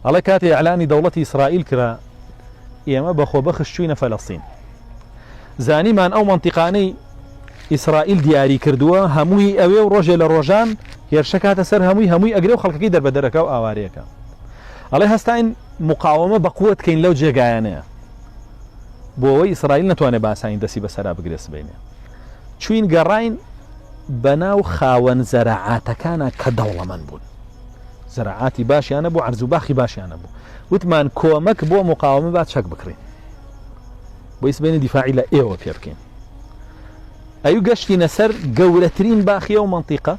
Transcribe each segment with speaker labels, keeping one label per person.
Speaker 1: الله كاتي إعلاني دولة إسرائيل كرا إيما بخو بخشوين فلسطين زاني من أو منطقاني إسرائيل دياري كردوا هموي أوي ورجل الرجان يرشكات سر هموي أجري وخلق كيدر بدرك أو أواريك الله هستين مقاومة بقوة كين لو جايانه بوي إسرائيل نتوانه باسين دسي بسرا بجلس بينه شوين جراين بناو خاون زراعات كان كدولة من بون زراعاتي باشي أنا بو عرزو باخي باشي أنا بو وتمان كومك بو مقاومة بعد شك بكرين بو يسبين دفاعي لا إيوه بيركين أيو قشتي نسر قولترين باخية ومنطقة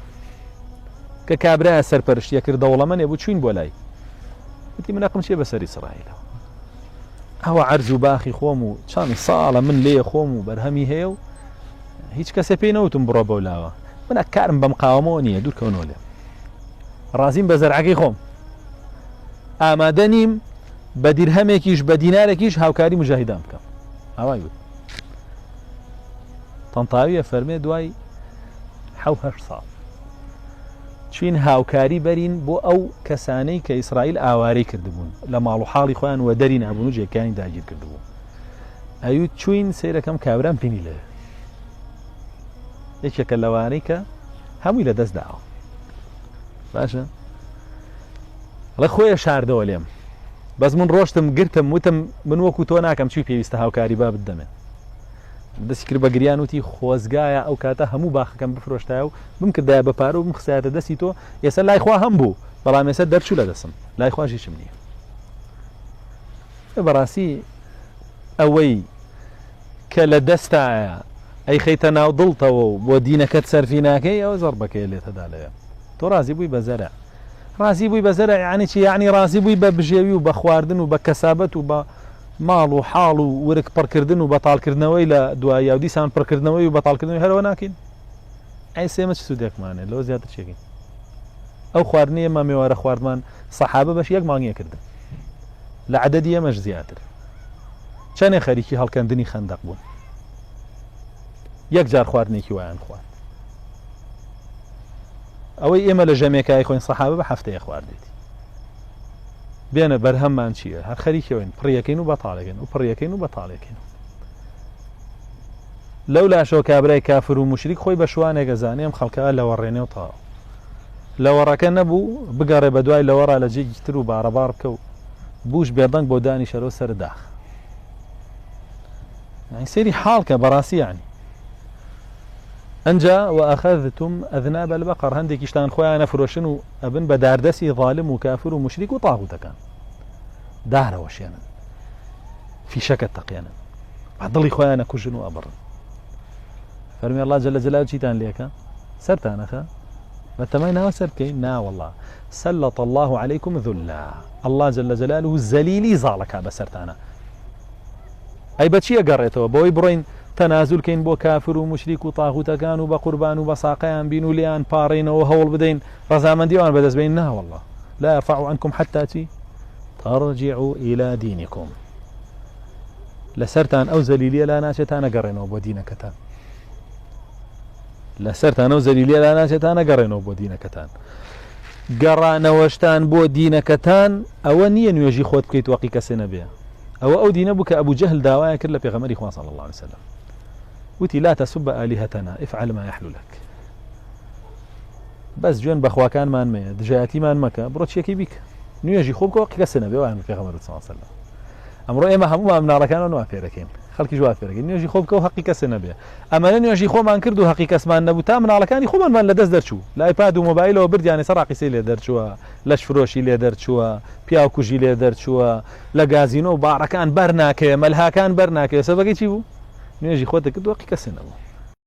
Speaker 1: ككابرا سر برشتيا كر دولة من يبو شوين بولاي وتي من أقم شيء بسر إسرائيل هو عرزو باخي خومو شان صالة من ليه خومو برهمي هيو هیچ کەسێ پێی نەوتم بڕۆ بەولاوە من ئەکارم بە مقاومەوە نییە دوورکەونەوە لێ ڕازیم بە زەرعەکەی خۆم ئامادە نیم بە دیرهەمێکیش بە دینارێکیش هاوکاری مجاهیدان بکەم ئاوای بود تەنتاویە فەرمێ دوای 7-8 ساڵ چین هاوکاری بەرین بۆ ئەو کەسانەی کە ئیسرائیل ئاوارەی کردبوون لە ماڵ و حاڵی خۆیان وە دەری نابوون و جێگەکانی داگیر کردبوو ئەوی چوین سەیرەکەم کابرام پێنی لێ یەکێکە لەوانەی کە هەمووی لە دەست داوە باشەڵێ خۆیە شاردەوە لێم بەس من ڕۆشتم گرتم وتم من وەکو تۆ ناکەم چی پێویستە هاوکاری با بدەمێ دەستی کرد بە گریان وتی خۆزگایە ئەو کاتە هەموو باخەکەم بفرۆشتایە و بم کردایە بە پارە و بم خسایەتە دەستی تۆ ئێستا لای خوا هەم بوو بەڵام ئێستا دەرچوو لە دەسم لای خواشیشم نییە بەڕاستی ئەوەی کە لە دەستایە ئەی خەیتە ناو دڵتەوە و بۆ دینەکەت سەرفی ناکەی ئەوە زەڕبەکەی لێتەدا لەوێ تۆ ڕازی بووی بە زەرع ڕازی بووی بە زەرع یعنی چی یعنی ڕازی بووی بە بژێوی و بە خواردن و بە کەسابەت و بە ماڵ و حاڵ و ورک پڕکردن و بەتاڵکردنەوەی لە دوای یا دیسان پڕکردنەوەی و بەتاڵکردنەوەی هەرەوە ناکەین ئەی سێمە چ سوودێکمانێ لەوە زیاتر چێکین ئەو خواردنی ئێمە میوارە خواردمان سەحابە بەش یەک مانگیە کردن لە عەدەدی ئێمەش زیاتر چەندێ خەریکی هەڵکەندنی خەندەق بوون یەک جار خواردنێکی وایان خوارد ئەوەی ئێمە لە ژەمێکای خۆین سەحابە بە هەفتەیە خواردێتی بێنە بەرهەممان چییە هەر خەریکەوەین پڕیەکەین و بەتاڵەکەین و پڕیەکەین و بەتاڵێکین لەو لاشەوە کابرای کافر و موشریک خۆی بە شوانێک ئەزانێ ئەم خەڵکە لەوەڕێنێ و تاوە لەوەڕەکە نەبوو بگەڕێ بە دوای لەوەڕا لە جێکی تر و بارەبار بکە و بوش بێدەنگ بۆ دانی شەرەوە سەر داخ سەیری حاڵکە بەڕاستی یعنی ئەنجا وأخذتم أذناب البقر هەندێکیشتان خۆیان نەفرۆشن و ئەبن بە داردەسی ظالم و کافر و مشریک و تاغوتەکان دارەوەشێنن فیشەکە تەقێنن دڵی خۆیان نەکوژن و ئەبڕن فەرمی الله جل جلاله چیتان لێکە سەرتانەخە بەتەمای ناوە سەر بکەین نا والله سلط الله عليكم ذلا الله جل جلاله زەلیلی زاڵەکە بەسەرتانە ئەی بەچی ئەگەڕێتەوە بۆی بڕۆین تەنازول کەین بۆ کافر و مشریک و تاغوتەکان و بە قوربان و بە ساقەیان بین و لیان پاڕێنەوە هەوڵ بدەین ڕەزامەندیەوان بەدەست بێن نا والله لا يرفع عنكم حتى ترجعوا إلى دينكم لسرتان أو زليلية لا ناشتان قرنوا بدينكتان لسرتان أو زليلية لا ناشتان قرنوا بدينكتان قرانا وشتان بو دينكتان أو نيا يجي خود بكيت وقيك سنبيا أو دين أبوك أبو جهل داوايا كلا في غمري خوان صلى الله عليه وسلم وتي لا تسب آلهتنا افعل ما يحلو لك بس جوان بخواكان مان ميا دجاتي مان مكا بروتش يكي بيك نيجي خوبك وقيك سنبيا وعن في غمري صلى الله عليه وسلم أمرو إما همو أمنا ركان ونوافيركين خلقي جوافيركين نيجي خوبك وحقيقة سنبيا أما نيجي خوب من كردو حقيقة اسمان نبوتا من على كان خوب من لدز درشو لايباد وموبايل وبرد يعني سراقي سيلي درشوا لش فروشي لي درشوا بياو كوجي لي درشوا لغازينو باركان برناكه ملها كان برناكه سبقي تشيبو نيجي خوتك دو حقيقة سنبيا